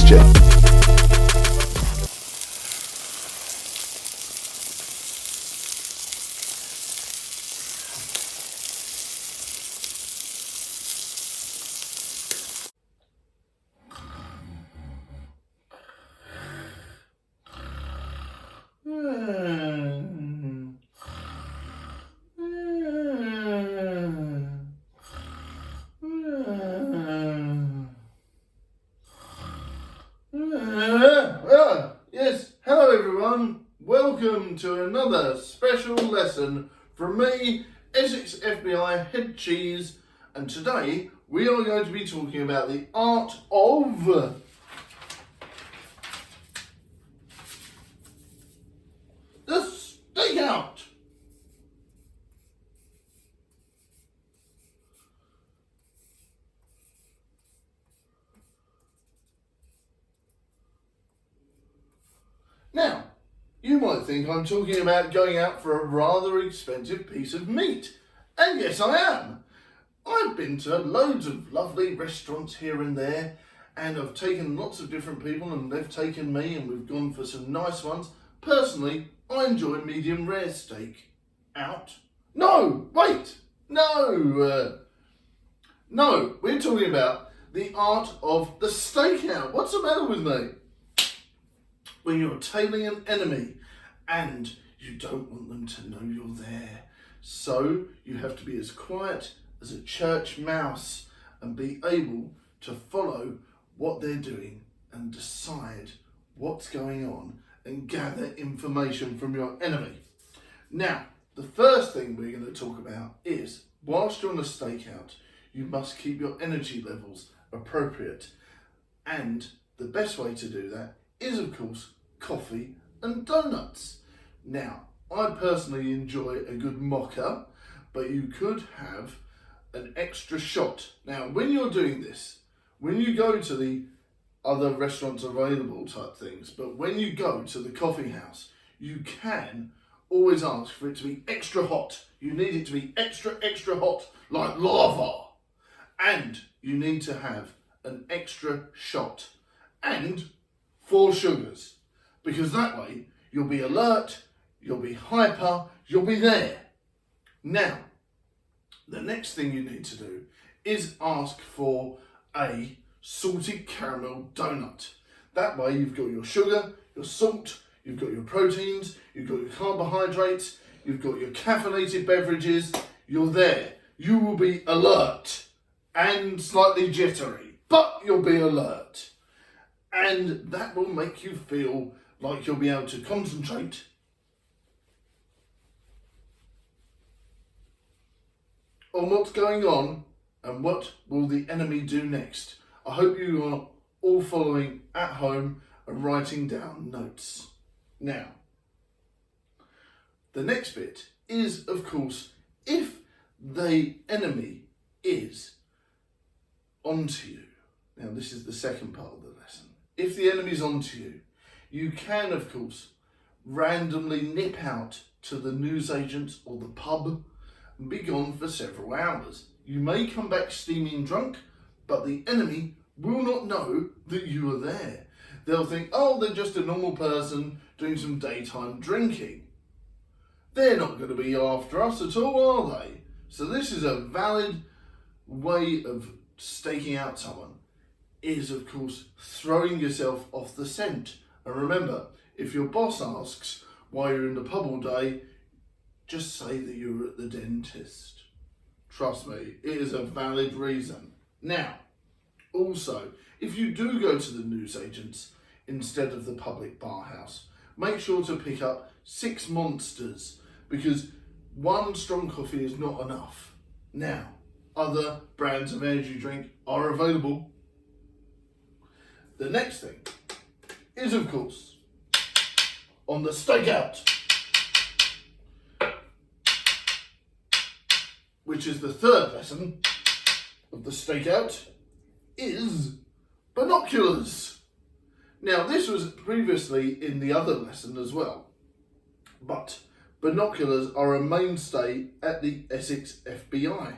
question. Yes, hello everyone. Welcome to another special lesson from me, Essex FBI Head Cheese, and today we are going to be talking about the art of the stakeout. Now, you might think I'm talking about going out for a rather expensive piece of meat, and yes I am. I've been to loads of lovely restaurants here and there, and I've taken lots of different people and they've taken me and we've gone for some nice ones. Personally, I enjoy medium rare steak. Out? No, wait, no, we're talking about the art of the stakeout. What's the matter with me? When you're tailing an enemy and you don't want them to know you're there. So you have to be as quiet as a church mouse and be able to follow what they're doing and decide what's going on and gather information from your enemy. Now, the first thing we're going to talk about is, whilst you're on a stakeout, you must keep your energy levels appropriate. And the best way to do that is, of course, coffee and donuts. Now, I personally enjoy a good mocha, but you could have an extra shot. Now, when you're doing this, when you go to the other restaurants available type things, but when you go to the coffee house, you can always ask for it to be extra hot. You need it to be extra hot, like lava. And you need to have an extra shot and 4 sugars, because that way you'll be alert, you'll be hyper, you'll be there. Now, the next thing you need to do is ask for a salted caramel donut. That way you've got your sugar, your salt, you've got your proteins, you've got your carbohydrates, you've got your caffeinated beverages, you're there. You will be alert and slightly jittery, but you'll be alert. And that will make you feel like you'll be able to concentrate on what's going on and what will the enemy do next. I hope you are all following at home and writing down notes. Now, the next bit is, of course, if the enemy is onto you. Now, this is the second part of the lesson. If the enemy's onto you, you can, of course, randomly nip out to the newsagents or the pub and be gone for several hours. You may come back steaming drunk, but the enemy will not know that you are there. They'll think, oh, they're just a normal person doing some daytime drinking. They're not going to be after us at all, are they? So this is a valid way of staking out someone, is, of course, throwing yourself off the scent. And remember, if your boss asks why you're in the pub all day, just say that you were at the dentist. Trust me, it is a valid reason. Now, also, if you do go to the newsagents instead of the public bar house, make sure to pick up 6 monsters, because 1 strong coffee is not enough. Now, other brands of energy drink are available. The next thing is, of course, on the stakeout, which is the third lesson of the stakeout, is binoculars. Now, this was previously in the other lesson as well, but binoculars are a mainstay at the Essex FBI.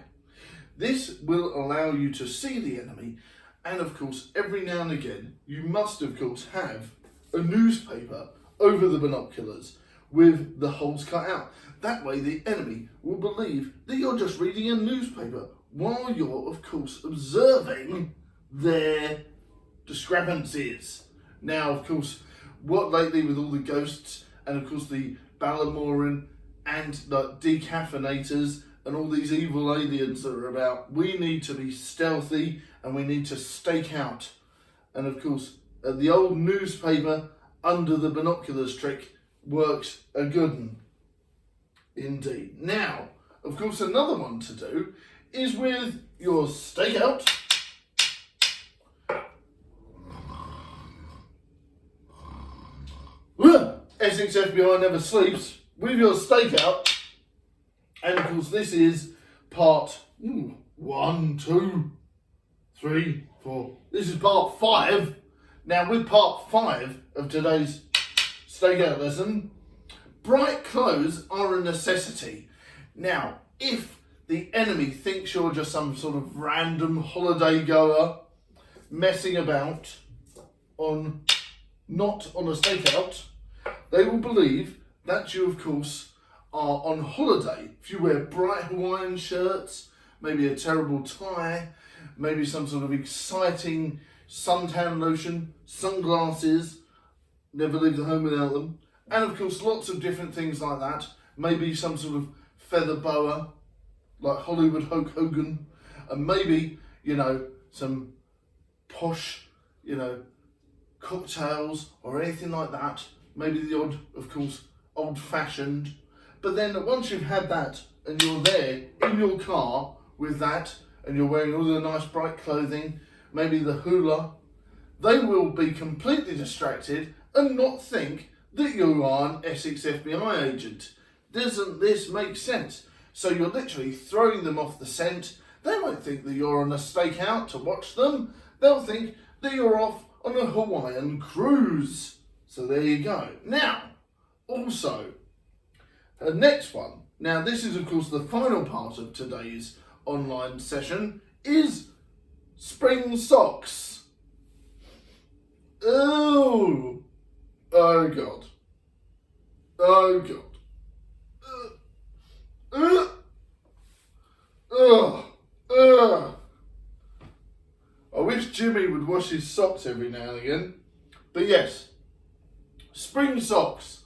This will allow you to see the enemy And of course, every now and again, you must of course have a newspaper over the binoculars with the holes cut out. That way the enemy will believe that you're just reading a newspaper while you're of course observing their discrepancies. Now of course, what lately with all the ghosts and of course the Balamoran and the decaffeinators and all these evil aliens that are about, we need to be stealthy and we need to stake out. And of course, the old newspaper under the binoculars trick works a good one. Indeed. Now, of course, another one to do is with your stakeout. Essex FBI never sleeps. With your stakeout. And of course, this is part 1, 2, 3, 4. This is part 5. Now, with part 5 of today's stakeout lesson, bright clothes are a necessity. Now, if the enemy thinks you're just some sort of random holiday goer messing about not on a stakeout, they will believe that you, of course, are on holiday. If you wear bright Hawaiian shirts, maybe a terrible tie, maybe some sort of exciting suntan lotion, sunglasses, never leave the home without them, and of course lots of different things like that, maybe some sort of feather boa, like Hollywood Hulk Hogan, and maybe, some posh, cocktails or anything like that, maybe the odd, of course, old-fashioned. But then once you've had that and you're there in your car with that and you're wearing all the nice bright clothing, maybe the hula, they will be completely distracted and not think that you are an Essex FBI agent. Doesn't this make sense? So you're literally throwing them off the scent. They won't think that you're on a stakeout to watch them. They'll think that you're off on a Hawaiian cruise. So there you go. Now, also, the next one. Now, this is, of course, the final part of today's online session, is spring socks. Oh God. Oh God. I wish Jimmy would wash his socks every now and again. But yes, spring socks.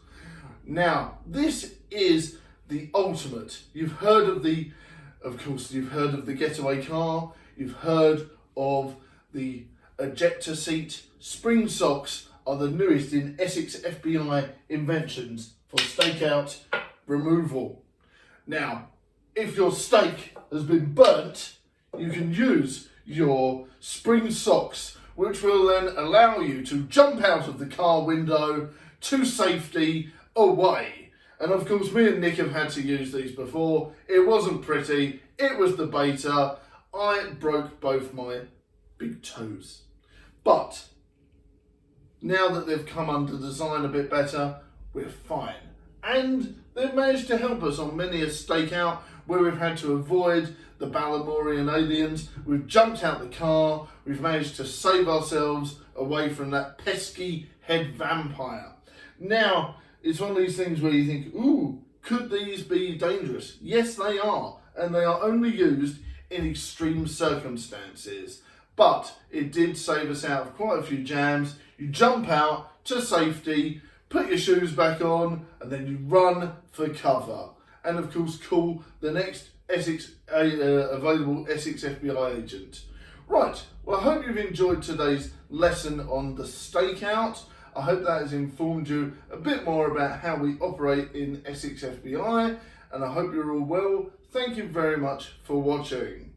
Now, this is the ultimate. You've heard of the getaway car. You've heard of the ejector seat. Spring socks are the newest in Essex FBI inventions for stakeout removal. Now, if your steak has been burnt, you can use your spring socks, which will then allow you to jump out of the car window to safety away. And of course, me and Nick have had to use these before. It wasn't pretty. It was the beta. I broke both my big toes. But now that they've come under design a bit better, we're fine. And they've managed to help us on many a stakeout where we've had to avoid the Balamorian aliens. We've jumped out the car. We've managed to save ourselves away from that pesky head vampire. Now, it's one of these things where you think, ooh, could these be dangerous? Yes, they are. And they are only used in extreme circumstances. But it did save us out of quite a few jams. You jump out to safety, put your shoes back on, and then you run for cover. And of course, call the next available Essex FBI agent. Right, well, I hope you've enjoyed today's lesson on the stakeout. I hope that has informed you a bit more about how we operate in Essex FBI, and I hope you're all well. Thank you very much for watching.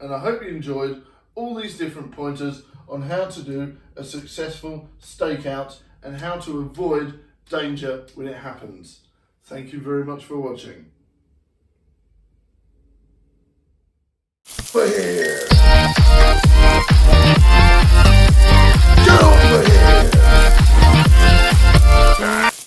And I hope you enjoyed all these different pointers on how to do a successful stakeout and how to avoid danger when it happens. Thank you very much for watching.